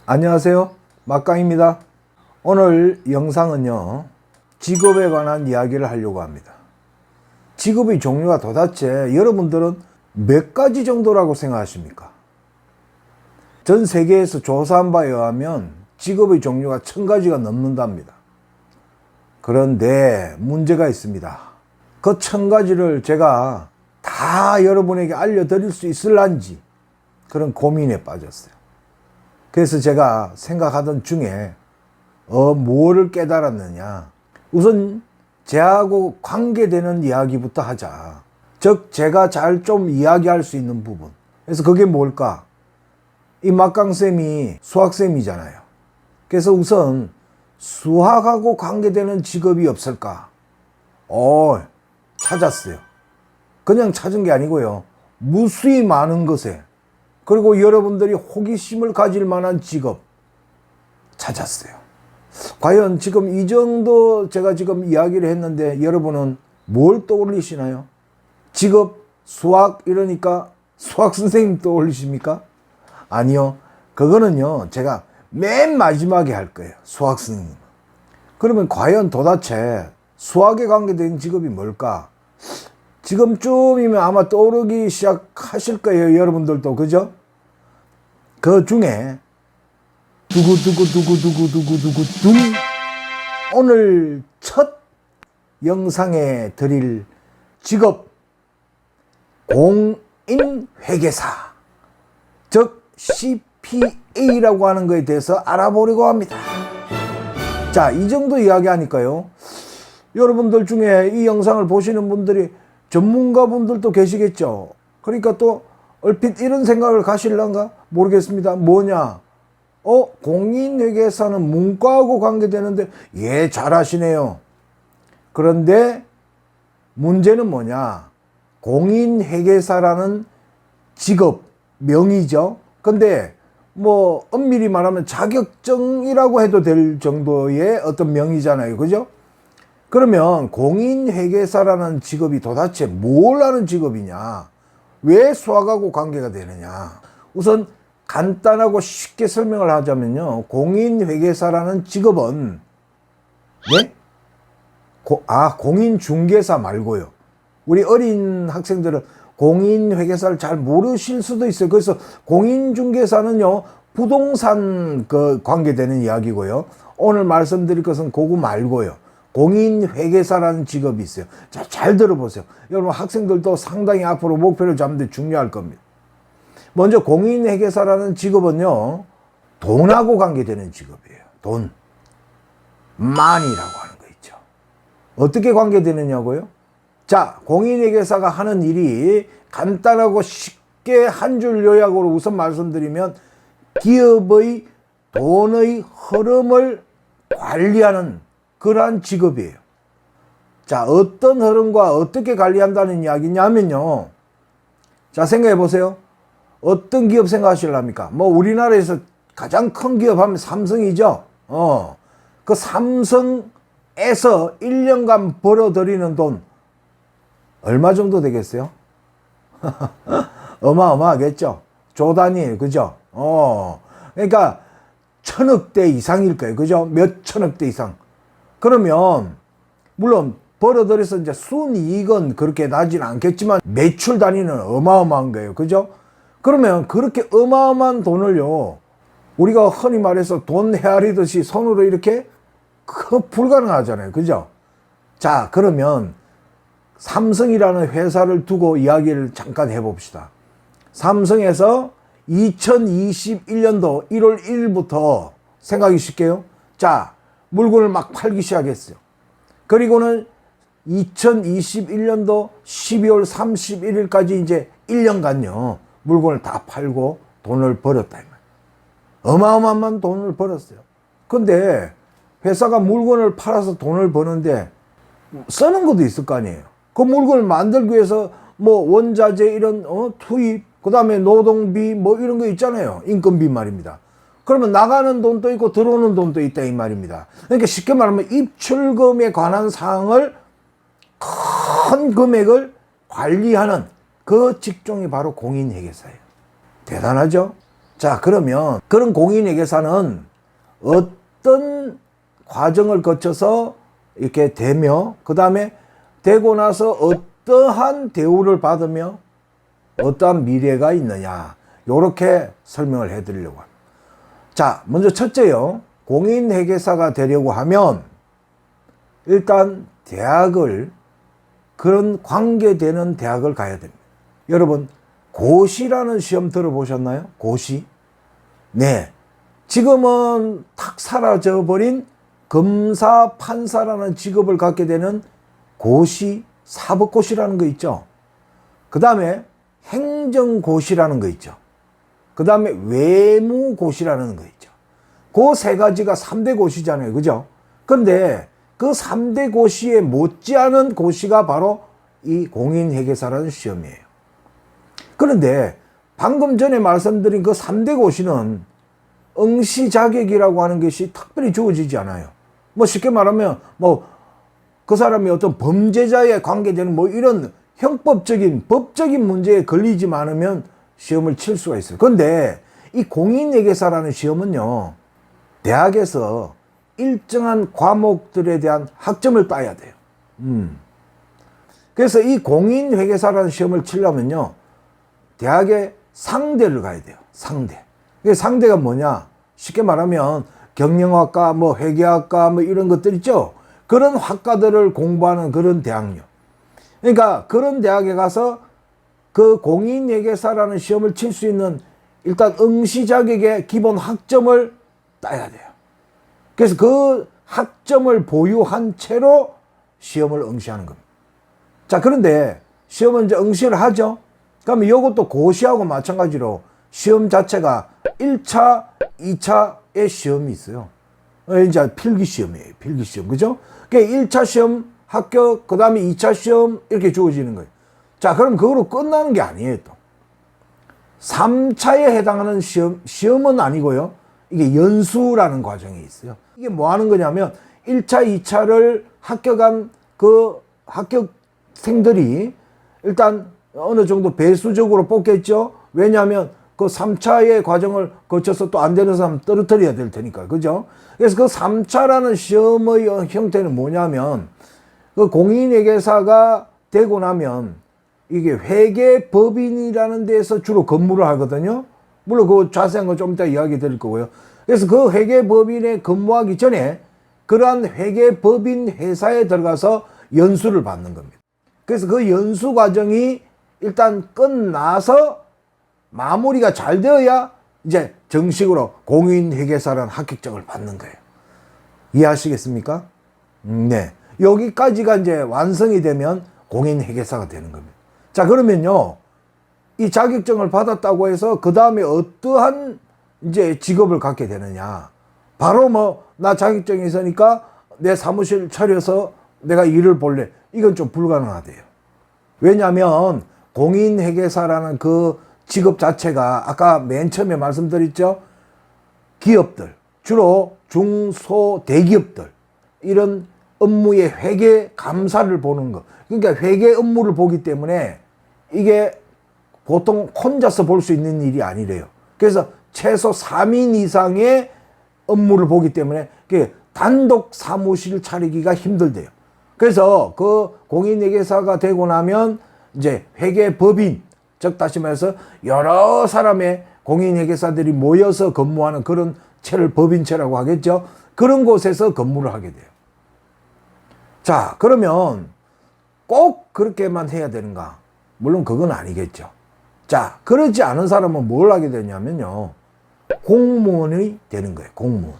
안녕하세요, 막강입니다. 오늘 영상은요, 직업에 관한 이야기를 하려고 합니다. 직업의 종류가 도대체 여러분들은 몇 가지 정도라고 생각하십니까? 전 세계에서 조사한 바에 의하면 직업의 종류가 1000가지가 넘는답니다. 그런데 문제가 있습니다. 그 1000가지를 제가 다 여러분에게 알려드릴 수 있을런지 그런 고민에 빠졌어요. 그래서 제가 생각하던 중에 뭐를 깨달았느냐, 우선 제하고 관계되는 이야기부터 하자. 즉 제가 잘 좀 이야기할 수 있는 부분. 그래서 그게 뭘까? 이 막강쌤이 수학쌤이잖아요. 그래서 우선 수학하고 관계되는 직업이 없을까? 찾았어요. 그냥 찾은 게 아니고요, 무수히 많은 것에, 그리고 여러분들이 호기심을 가질 만한 직업 찾았어요. 과연 지금 이 정도 제가 지금 이야기를 했는데 여러분은 뭘 떠올리시나요? 직업, 수학 이러니까 수학 선생님 떠올리십니까? 아니요. 그거는요, 제가 맨 마지막에 할 거예요. 수학 선생님. 그러면 과연 도대체 수학에 관계된 직업이 뭘까? 지금쯤이면 아마 떠오르기 시작하실 거예요, 여러분들도. 그죠? 그 중에 두구두구두구두구두구두구 오늘 첫 영상에 드릴 직업, 공인회계사, 즉 CPA라고 하는 것에 대해서 알아보려고 합니다. 자, 이 정도 이야기하니까요, 여러분들 중에 이 영상을 보시는 분들이 전문가분들도 계시겠죠. 그러니까 또 얼핏 이런 생각을 가실란가 모르겠습니다. 뭐냐? 공인회계사는 문과하고 관계되는데, 예, 잘하시네요. 그런데 문제는 뭐냐? 공인회계사라는 직업 명이죠. 근데 뭐 엄밀히 말하면 자격증이라고 해도 될 정도의 어떤 명이잖아요. 그죠? 그러면 공인회계사라는 직업이 도대체 뭘 하는 직업이냐? 왜 수학하고 관계가 되느냐? 우선 간단하고 쉽게 설명을 하자면요, 공인회계사라는 직업은, 네? 공인중개사 말고요. 우리 어린 학생들은 공인회계사를 잘 모르실 수도 있어요. 그래서 공인중개사는요, 부동산 관계되는 이야기고요. 오늘 말씀드릴 것은 그거 말고요, 공인회계사라는 직업이 있어요. 자, 잘 들어보세요. 여러분 학생들도 상당히 앞으로 목표를 잡는 데 중요할 겁니다. 먼저 공인회계사라는 직업은요, 돈하고 관계되는 직업이에요. 돈. money라고 하는 거 있죠. 어떻게 관계되느냐고요? 자, 공인회계사가 하는 일이 간단하고 쉽게 한 줄 요약으로 우선 말씀드리면, 기업의 돈의 흐름을 관리하는 그러한 직업이에요. 자, 어떤 흐름과 어떻게 관리한다는 이야기냐면요, 자, 생각해 보세요. 어떤 기업 생각하실랍니까? 뭐 우리나라에서 가장 큰 기업 하면 삼성이죠. 그 삼성에서 1년간 벌어들이는 돈 얼마 정도 되겠어요? 어마어마하겠죠. 조 단위예요. 그죠? 그러니까 1000억대 이상일 거예요. 그죠? 몇 천억대 이상. 그러면 물론 벌어들여서 이제 순이익은 그렇게 나지는 않겠지만 매출 단위는 어마어마한 거예요. 그죠? 그러면 그렇게 어마어마한 돈을요, 우리가 흔히 말해서 돈 헤아리듯이 손으로 이렇게 불가능하잖아요. 그죠? 자, 그러면 삼성이라는 회사를 두고 이야기를 잠깐 해봅시다. 삼성에서 2021년도 1월 1일부터 생각이 쉽게요. 자, 물건을 막 팔기 시작했어요. 그리고는 2021년도 12월 31일까지 이제 1년간요, 물건을 다 팔고 돈을 벌었다, 이 말이에요. 어마어마한 돈을 벌었어요. 근데 회사가 물건을 팔아서 돈을 버는데 쓰는 것도 있을 거 아니에요. 그 물건을 만들기 위해서 뭐 원자재 이런 투입, 그 다음에 노동비 뭐 이런 거 있잖아요. 인건비 말입니다. 그러면 나가는 돈도 있고 들어오는 돈도 있다, 이 말입니다. 그러니까 쉽게 말하면 입출금에 관한 사항을, 큰 금액을 관리하는 그 직종이 바로 공인회계사예요. 대단하죠? 자, 그러면 그런 공인회계사는 어떤 과정을 거쳐서 이렇게 되며, 그 다음에 되고 나서 어떠한 대우를 받으며 어떠한 미래가 있느냐, 요렇게 설명을 해 드리려고 합니다. 자, 먼저 첫째요. 공인회계사가 되려고 하면 일단 대학을, 그런 관계되는 대학을 가야 됩니다. 여러분, 고시라는 시험 들어보셨나요? 고시? 네. 지금은 탁 사라져버린 검사, 판사라는 직업을 갖게 되는 고시, 사법고시라는 거 있죠. 그 다음에 행정고시라는 거 있죠. 그 다음에 외무고시라는 거 있죠. 그 세 가지가 3대 고시잖아요. 그죠? 그런데 그 3대 고시에 못지않은 고시가 바로 이 공인회계사라는 시험이에요. 그런데 방금 전에 말씀드린 그 3대 고시는 응시 자격이라고 하는 것이 특별히 주어지지 않아요. 뭐 쉽게 말하면 뭐 그 사람이 어떤 범죄자에 관계되는 뭐 이런 형법적인, 법적인 문제에 걸리지 않으면 시험을 칠 수가 있어요. 그런데 이 공인회계사라는 시험은요, 대학에서 일정한 과목들에 대한 학점을 따야 돼요. 그래서 이 공인회계사라는 시험을 치려면요, 대학의 상대를 가야 돼요. 상대. 그 상대가 뭐냐? 쉽게 말하면 경영학과, 뭐 회계학과, 뭐 이런 것들 있죠. 그런 학과들을 공부하는 그런 대학요. 그러니까 그런 대학에 가서 그 공인회계사라는 시험을 칠 수 있는 일단 응시 자격의 기본 학점을 따야 돼요. 그래서 그 학점을 보유한 채로 시험을 응시하는 겁니다. 자, 그런데 시험은 이제 응시를 하죠. 그러면 이것도 고시하고 마찬가지로 시험 자체가 1차, 2차의 시험이 있어요. 이제 필기시험이에요. 필기시험. 그죠? 그러니까 1차 시험 합격, 그 다음에 2차 시험 이렇게 주어지는 거예요. 자, 그럼 그거로 끝나는 게 아니에요, 또. 3차에 해당하는 시험은 아니고요. 이게 연수라는 과정이 있어요. 이게 뭐 하는 거냐면 1차, 2차를 합격한 그 합격생들이 일단 어느 정도 배수적으로 뽑겠죠. 왜냐하면 그 3차의 과정을 거쳐서 또 안 되는 사람 떨어뜨려야 될 테니까. 그죠? 그래서 그 3차라는 시험의 형태는 뭐냐면 그 공인회계사가 되고 나면 이게 회계법인이라는 데서 주로 근무를 하거든요. 물론 그 자세한 건 좀 이따 이야기 드릴 거고요. 그래서 그 회계법인에 근무하기 전에 그러한 회계법인 회사에 들어가서 연수를 받는 겁니다. 그래서 그 연수 과정이 일단 끝나서 마무리가 잘 되어야 이제 정식으로 공인회계사라는 합격증을 받는 거예요. 이해하시겠습니까? 네. 여기까지가 이제 완성이 되면 공인회계사가 되는 겁니다. 자, 그러면요, 이 자격증을 받았다고 해서 그 다음에 어떠한 이제 직업을 갖게 되느냐. 바로 뭐, 나 자격증이 있으니까 내 사무실 차려서 내가 일을 볼래. 이건 좀 불가능하대요. 왜냐하면 공인회계사라는 그 직업 자체가 아까 맨 처음에 말씀드렸죠. 기업들, 주로 중소 대기업들, 이런 업무의 회계 감사를 보는 거. 그러니까 회계 업무를 보기 때문에 이게 보통 혼자서 볼 수 있는 일이 아니래요. 그래서 최소 3인 이상의 업무를 보기 때문에 단독 사무실 차리기가 힘들대요. 그래서 그 공인회계사가 되고 나면 이제 회계법인, 즉 다시 말해서 여러 사람의 공인회계사들이 모여서 근무하는 그런 체를 법인체라고 하겠죠. 그런 곳에서 근무를 하게 돼요. 자, 그러면 꼭 그렇게만 해야 되는가? 물론 그건 아니겠죠. 자, 그러지 않은 사람은 뭘 하게 되냐면요, 공무원이 되는 거예요. 공무원.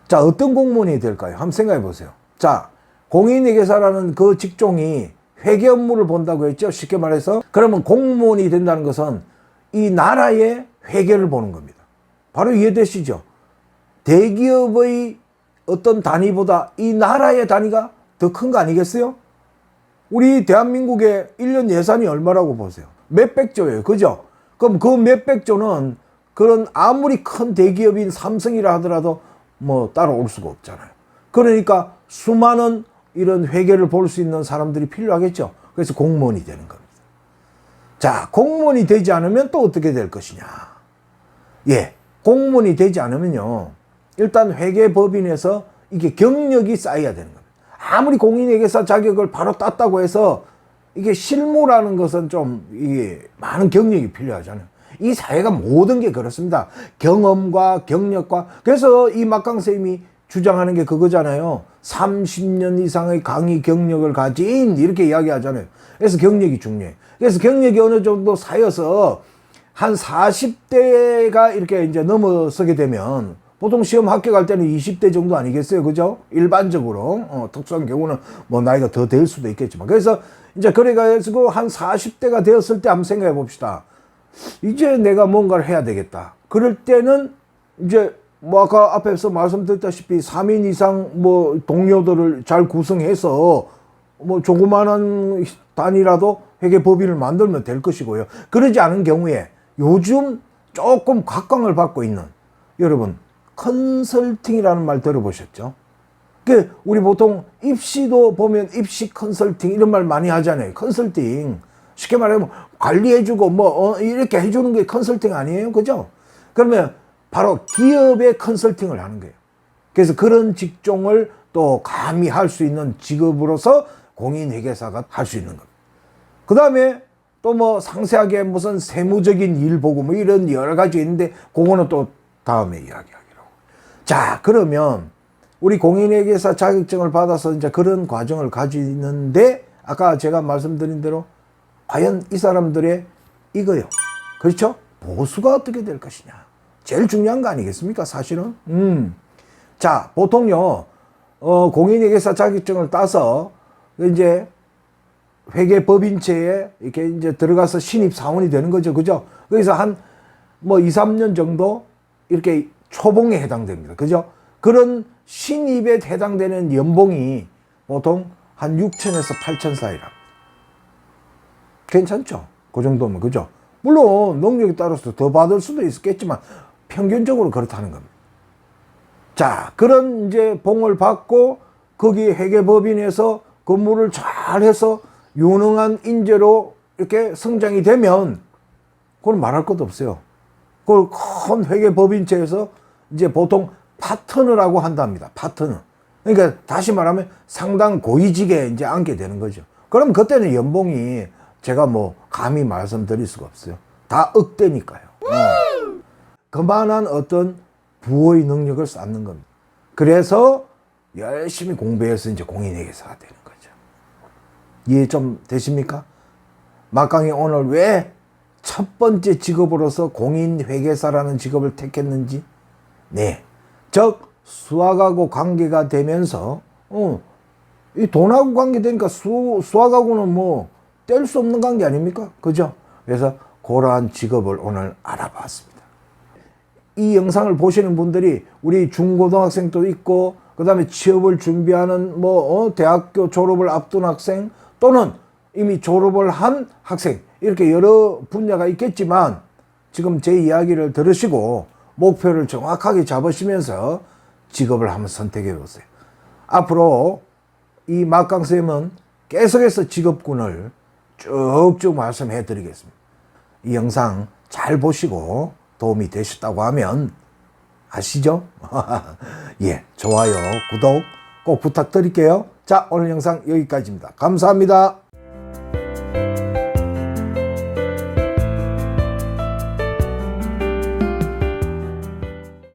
자, 어떤 공무원이 될까요? 한번 생각해 보세요. 자, 공인회계사라는 그 직종이 회계 업무를 본다고 했죠. 쉽게 말해서. 그러면 공무원이 된다는 것은 이 나라의 회계를 보는 겁니다. 바로 이해되시죠? 대기업의 어떤 단위보다 이 나라의 단위가 더 큰 거 아니겠어요? 우리 대한민국의 1년 예산이 얼마라고 보세요? 몇백조예요. 그죠? 그럼 그 몇백조는 그런 아무리 큰 대기업인 삼성이라 하더라도 뭐 따라올 수가 없잖아요. 그러니까 수많은 이런 회계를 볼 수 있는 사람들이 필요하겠죠. 그래서 공무원이 되는 겁니다. 자, 공무원이 되지 않으면 또 어떻게 될 것이냐. 예, 공무원이 되지 않으면요, 일단 회계법인에서 이게 경력이 쌓여야 되는 겁니다. 아무리 공인회계사 자격을 바로 땄다고 해서 이게 실무라는 것은 좀 이게 많은 경력이 필요하잖아요. 이 사회가 모든 게 그렇습니다. 경험과 경력과. 그래서 이 막강 선생님이 주장하는 게 그거잖아요. 30년 이상의 강의 경력을 가진, 이렇게 이야기하잖아요. 그래서 경력이 중요해요. 그래서 경력이 어느 정도 쌓여서 한 40대가 이렇게 이제 넘어서게 되면 보통 시험 합격할 때는 20대 정도 아니겠어요? 그죠? 일반적으로. 특수한 경우는 뭐 나이가 더 될 수도 있겠지만. 그래서 이제 그래가지고 한 40대가 되었을 때 한번 생각해 봅시다. 이제 내가 뭔가를 해야 되겠다. 그럴 때는 이제 뭐 아까 앞에서 말씀드렸다시피 3인 이상 뭐 동료들을 잘 구성해서 뭐 조그마한 단위라도 회계법인을 만들면 될 것이고요. 그러지 않은 경우에 요즘 조금 각광을 받고 있는, 여러분, 컨설팅이라는 말 들어보셨죠? 그 우리 보통 입시도 보면 입시 컨설팅 이런 말 많이 하잖아요. 컨설팅. 쉽게 말하면 관리해주고 뭐 이렇게 해주는 게 컨설팅 아니에요? 그죠? 그러면 바로 기업의 컨설팅을 하는 거예요. 그래서 그런 직종을 또 감히 할 수 있는 직업으로서 공인회계사가 할 수 있는 겁니다. 그 다음에 또 뭐 상세하게 무슨 세무적인 일 보고 뭐 이런 여러 가지 있는데 그거는 또 다음에 이야기하기로. 자, 그러면 우리 공인회계사 자격증을 받아서 이제 그런 과정을 가지는데 아까 제가 말씀드린 대로 과연 이 사람들의 이거요. 그렇죠? 보수가 어떻게 될 것이냐. 제일 중요한 거 아니겠습니까? 사실은. 자, 보통요, 공인회계사 자격증을 따서 이제 회계법인체에 이렇게 이제 들어가서 신입사원이 되는 거죠. 그죠? 그래서 한 뭐 2, 3년 정도 이렇게 초봉에 해당됩니다. 그죠? 그런 신입에 해당되는 연봉이 보통 한 6천에서 8천 사이랍니다. 괜찮죠? 그 정도면. 그죠? 물론 능력에 따라서 더 받을 수도 있겠지만 평균적으로 그렇다는 겁니다. 자, 그런 이제 봉을 받고 거기 회계법인에서 근무를 잘해서 유능한 인재로 이렇게 성장이 되면 그건 말할 것도 없어요. 그걸 큰 회계법인체에서 이제 보통 파트너라고 한답니다. 파트너. 그러니까 다시 말하면 상당 고위직에 이제 앉게 되는 거죠. 그럼 그때는 연봉이 제가 뭐 감히 말씀드릴 수가 없어요. 다 억대니까요. 그만한 어떤 부의 능력을 쌓는 겁니다. 그래서 열심히 공부해서 이제 공인회계사가 되는 거죠. 이해 좀 되십니까? 막강이 오늘 왜 첫 번째 직업으로서 공인회계사라는 직업을 택했는지? 네. 즉, 수학하고 관계가 되면서, 이 돈하고 관계되니까 수학하고는 뭐, 뗄 수 없는 관계 아닙니까? 그죠? 그래서 그러한 직업을 오늘 알아봤습니다. 이 영상을 보시는 분들이 우리 중고등학생도 있고, 그 다음에 취업을 준비하는 대학교 졸업을 앞둔 학생 또는 이미 졸업을 한 학생, 이렇게 여러 분야가 있겠지만 지금 제 이야기를 들으시고 목표를 정확하게 잡으시면서 직업을 한번 선택해 보세요. 앞으로 이 막강쌤은 계속해서 직업군을 쭉쭉 말씀해 드리겠습니다. 이 영상 잘 보시고 도움이 되셨다고 하면 아시죠? 예, 좋아요, 구독 꼭 부탁드릴게요. 자, 오늘 영상 여기까지입니다. 감사합니다.